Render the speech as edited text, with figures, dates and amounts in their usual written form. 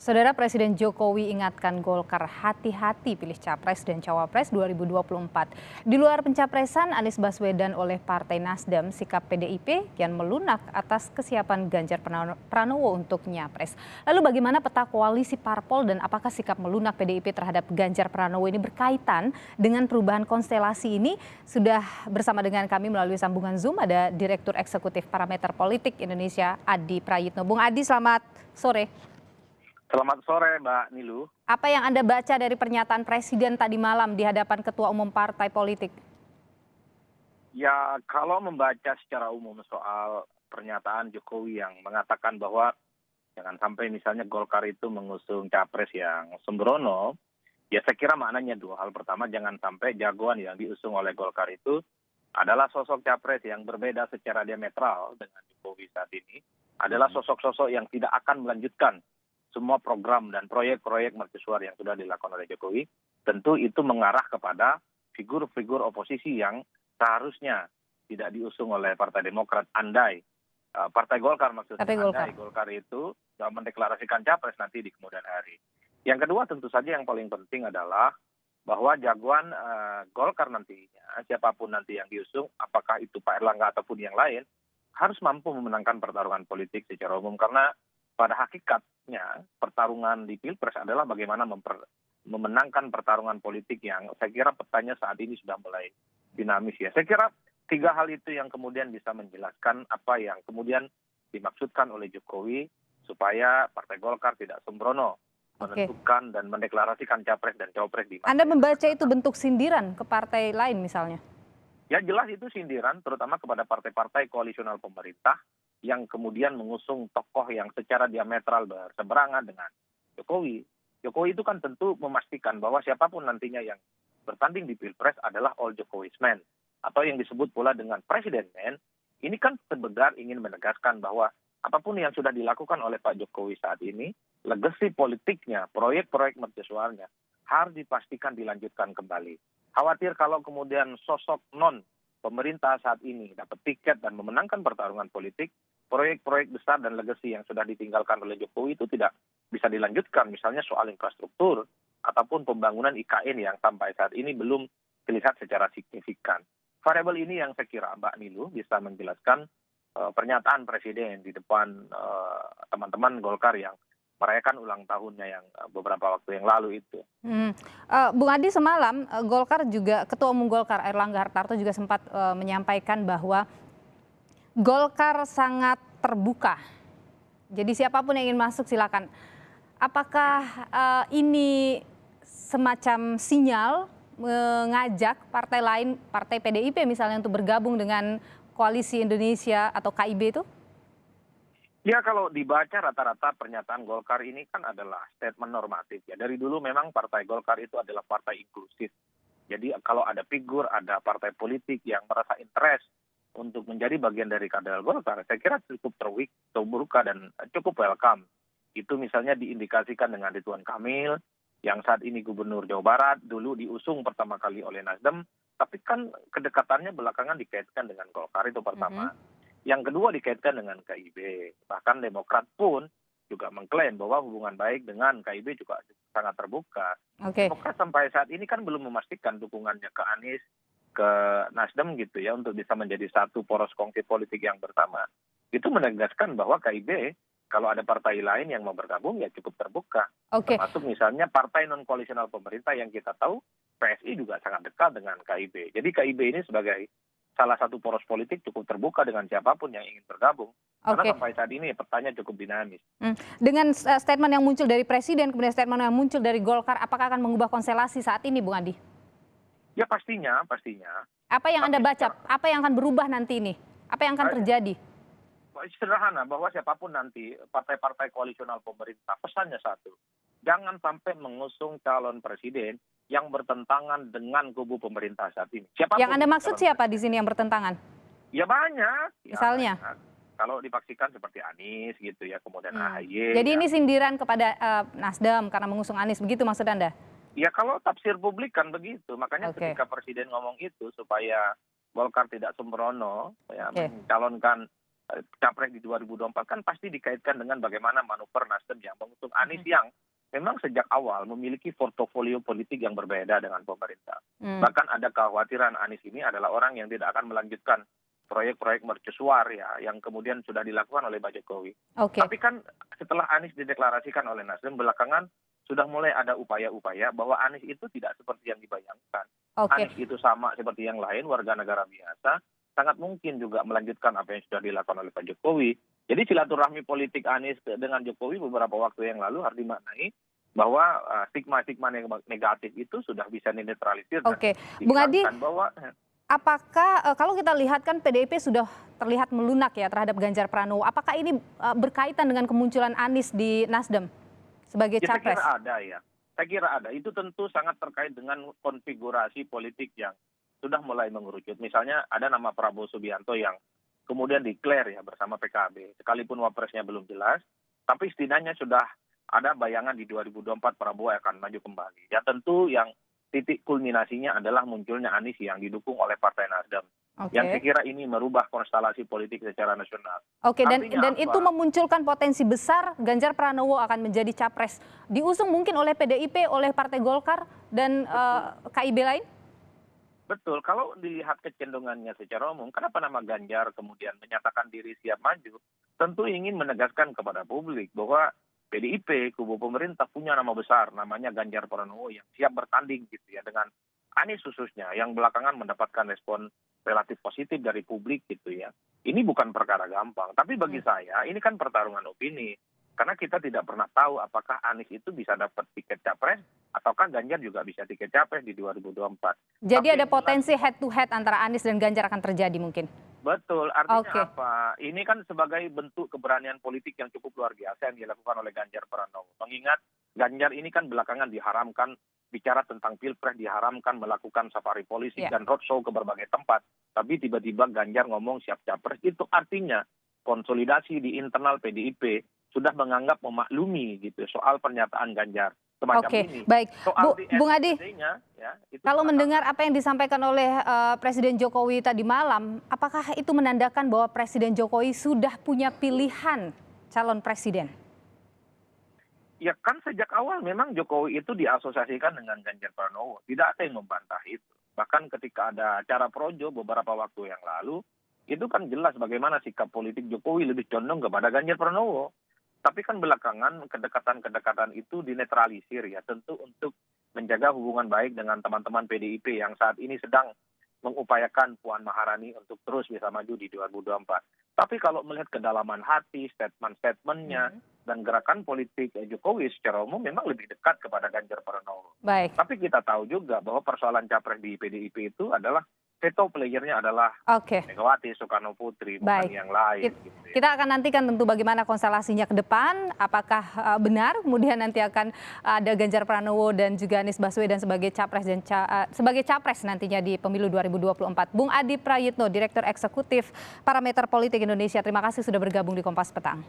Saudara Presiden Jokowi ingatkan Golkar hati-hati pilih Capres dan Cawapres 2024. Di luar pencapresan Anies Baswedan oleh Partai Nasdem, sikap PDIP kian melunak atas kesiapan Ganjar Pranowo untuk nyapres. Lalu bagaimana peta koalisi parpol dan apakah sikap melunak PDIP terhadap Ganjar Pranowo ini berkaitan dengan perubahan konstelasi ini? Sudah bersama dengan kami melalui sambungan Zoom ada Direktur Eksekutif Parameter Politik Indonesia Adi Prayitno. Bung Adi, selamat sore. Selamat sore Mbak Nilu. Apa yang Anda baca dari pernyataan Presiden tadi malam di hadapan Ketua Umum Partai Politik? Ya, kalau membaca secara umum soal pernyataan Jokowi yang mengatakan bahwa jangan sampai misalnya Golkar itu mengusung capres yang sembrono, ya saya kira maknanya dua hal. Pertama, jangan sampai jagoan yang diusung oleh Golkar itu adalah sosok capres yang berbeda secara diametral dengan Jokowi saat ini, adalah sosok-sosok yang tidak akan melanjutkan semua program dan proyek-proyek mercusuar yang sudah dilakukan oleh Jokowi. Tentu itu mengarah kepada figur-figur oposisi yang seharusnya tidak diusung oleh Partai Demokrat. Andai Partai Golkar maksudnya, andai Golkar itu mendeklarasikan capres nanti di kemudian hari. Yang kedua tentu saja yang paling penting adalah bahwa jagoan Golkar nantinya, siapapun nanti yang diusung, apakah itu Pak Erlangga ataupun yang lain, harus mampu memenangkan pertarungan politik secara umum. Karena pada hakikatnya pertarungan di Pilpres adalah bagaimana memenangkan pertarungan politik yang saya kira petanya saat ini sudah mulai dinamis ya. Saya kira tiga hal itu yang kemudian bisa menjelaskan apa yang kemudian dimaksudkan oleh Jokowi supaya Partai Golkar tidak sembrono menentukan dan mendeklarasikan capres dan cawapres di. Anda membaca itu bentuk sindiran ke partai lain misalnya? Ya jelas itu sindiran terutama kepada partai-partai koalisional pemerintah yang kemudian mengusung tokoh yang secara diametral berseberangan dengan Jokowi. Jokowi itu kan tentu memastikan bahwa siapapun nantinya yang bertanding di Pilpres adalah all Jokowi's man. Atau yang disebut pula dengan Presiden Man. Ini kan sebenarnya ingin menegaskan bahwa apapun yang sudah dilakukan oleh Pak Jokowi saat ini, legasi politiknya, proyek-proyek mercusuarnya harus dipastikan dilanjutkan kembali. Khawatir kalau kemudian sosok non pemerintah saat ini dapat tiket dan memenangkan pertarungan politik, proyek-proyek besar dan legasi yang sudah ditinggalkan oleh Jokowi itu tidak bisa dilanjutkan. Misalnya soal infrastruktur ataupun pembangunan IKN yang sampai saat ini belum terlihat secara signifikan. Variabel ini yang saya kira Mbak Nilu bisa menjelaskan pernyataan Presiden di depan teman-teman Golkar yang merayakan ulang tahunnya yang beberapa waktu yang lalu itu. Bung Adi, semalam Golkar juga, Ketua Umum Golkar Erlangga Hartarto juga sempat menyampaikan bahwa Golkar sangat terbuka. Jadi siapapun yang ingin masuk silakan. Apakah ini semacam sinyal mengajak partai lain, partai PDIP misalnya untuk bergabung dengan Koalisi Indonesia atau KIB itu? Ya kalau dibaca rata-rata pernyataan Golkar ini kan adalah statement normatif ya. Dari dulu memang Partai Golkar itu adalah partai inklusif. Jadi kalau ada figur, ada partai politik yang merasa interest untuk menjadi bagian dari kader Golkar, saya kira cukup terbuka dan cukup welcome. Itu misalnya diindikasikan dengan Ridwan Kamil, yang saat ini Gubernur Jawa Barat, dulu diusung pertama kali oleh Nasdem, tapi kan kedekatannya belakangan dikaitkan dengan Golkar, itu pertama. Yang kedua dikaitkan dengan KIB. Bahkan Demokrat pun juga mengklaim bahwa hubungan baik dengan KIB juga sangat terbuka. Demokrat sampai saat ini kan belum memastikan dukungannya ke Anies, ke Nasdem gitu ya, untuk bisa menjadi satu poros kongsi politik yang bersama. Itu menegaskan bahwa KIB kalau ada partai lain yang mau bergabung ya cukup terbuka. Termasuk misalnya partai non-koalisional pemerintah yang kita tahu PSI juga sangat dekat dengan KIB. Jadi KIB ini sebagai salah satu poros politik cukup terbuka dengan siapapun yang ingin bergabung. Karena sampai saat ini petanya cukup dinamis. Dengan statement yang muncul dari Presiden, kemudian statement yang muncul dari Golkar, apakah akan mengubah konstelasi saat ini, Bung Adi? Ya pastinya. Apa yang Anda baca? Apa yang akan berubah nanti ini? Apa yang akan terjadi? Sederhana, bahwa siapapun nanti partai-partai koalisional pemerintah, pesannya satu. Jangan sampai mengusung calon presiden yang bertentangan dengan kubu pemerintah saat ini. Siapapun yang Anda maksud siapa di sini yang bertentangan? Ya banyak. Misalnya? Ya, kalau dipastikan seperti Anies gitu ya, kemudian AHY. Jadi ini sindiran kepada Nasdem karena mengusung Anies, begitu maksud Anda? Ya kalau tafsir publik kan begitu. Makanya ketika Presiden ngomong itu supaya Golkar tidak sembrono, ya, mencalonkan capres di 2024 kan pasti dikaitkan dengan bagaimana manuver Nasdem yang mengusung Anies yang memang sejak awal memiliki portofolio politik yang berbeda dengan pemerintah. Bahkan ada kekhawatiran Anies ini adalah orang yang tidak akan melanjutkan proyek-proyek mercusuar ya yang kemudian sudah dilakukan oleh Pak Jokowi. Oke. Tapi kan setelah Anies dideklarasikan oleh Nasdem belakangan sudah mulai ada upaya-upaya bahwa Anies itu tidak seperti yang dibayangkan. Oke. Anies itu sama seperti yang lain, warga negara biasa, sangat mungkin juga melanjutkan apa yang sudah dilakukan oleh Pak Jokowi. Jadi silaturahmi politik Anies dengan Jokowi beberapa waktu yang lalu harus dimaknai bahwa stigma-stigma negatif itu sudah bisa dinetralisir. Oke, Bung Adi, bahwa apakah kalau kita lihat kan PDIP sudah terlihat melunak ya terhadap Ganjar Pranowo. Apakah ini berkaitan dengan kemunculan Anies di Nasdem sebagai ya, capres? saya kira ada ya. Saya kira ada. Itu tentu sangat terkait dengan konfigurasi politik yang sudah mulai mengerucut. Misalnya ada nama Prabowo Subianto yang kemudian declare ya bersama PKB. Sekalipun wapresnya belum jelas, tapi setidaknya sudah ada bayangan di 2024 Prabowo akan maju kembali. Ya tentu yang titik kulminasinya adalah munculnya Anies yang didukung oleh Partai Nasdem. Oke. Yang saya kira ini merubah konstelasi politik secara nasional. Oke, dan Artinya itu memunculkan potensi besar Ganjar Pranowo akan menjadi capres. Diusung mungkin oleh PDIP, oleh Partai Golkar, dan KIB lain? Betul, kalau dilihat kecenderungannya secara umum, kenapa nama Ganjar kemudian menyatakan diri siap maju, tentu ingin menegaskan kepada publik bahwa PDIP, kubu pemerintah punya nama besar, namanya Ganjar Pranowo yang siap bertanding gitu ya dengan Anies khususnya, yang belakangan mendapatkan respon relatif positif dari publik gitu ya. Ini bukan perkara gampang, tapi bagi saya ini kan pertarungan opini. Karena kita tidak pernah tahu apakah Anies itu bisa dapat tiket capres, ataukah Ganjar juga bisa tiket capres di 2024. Jadi Tapi ada potensi head to head antara Anies dan Ganjar akan terjadi mungkin? Betul, artinya Oke. apa? Ini kan sebagai bentuk keberanian politik yang cukup luar biasa yang dilakukan oleh Ganjar Pranowo. Mengingat Ganjar ini kan belakangan diharamkan bicara tentang pilpres, diharamkan melakukan safari politik Ya. dan roadshow ke berbagai tempat. Tapi tiba-tiba Ganjar ngomong siap capres, itu artinya konsolidasi di internal PDIP sudah menganggap memaklumi gitu soal pernyataan Ganjar semacam Oke, ini. baik. Soal Bung Adi, ya, itu kalau sangat- mendengar apa yang disampaikan oleh Presiden Jokowi tadi malam, apakah itu menandakan bahwa Presiden Jokowi sudah punya pilihan calon presiden? Ya kan sejak awal memang Jokowi itu diasosiasikan dengan Ganjar Pranowo. Tidak ada yang membantah itu. Bahkan ketika ada acara projo beberapa waktu yang lalu, itu kan jelas bagaimana sikap politik Jokowi lebih condong kepada Ganjar Pranowo. Tapi kan belakangan kedekatan-kedekatan itu dinetralisir ya, tentu untuk menjaga hubungan baik dengan teman-teman PDIP yang saat ini sedang mengupayakan Puan Maharani untuk terus bisa maju di 2024. Tapi kalau melihat kedalaman hati, statement-statementnya, dan gerakan politik Jokowi secara umum memang lebih dekat kepada Ganjar Pranowo. Baik. Tapi kita tahu juga bahwa persoalan capres di PDIP itu adalah veto playernya adalah Oke. Megawati Soekarno Putri, bukan Baik. yang lain. Gitu ya. Kita akan nantikan tentu bagaimana konstelasinya ke depan, apakah benar kemudian nanti akan ada Ganjar Pranowo dan juga Anies Baswedan sebagai capres dan sebagai capres nantinya di pemilu 2024. Bung Adi Prayitno, Direktur Eksekutif Parameter Politik Indonesia, terima kasih sudah bergabung di Kompas Petang.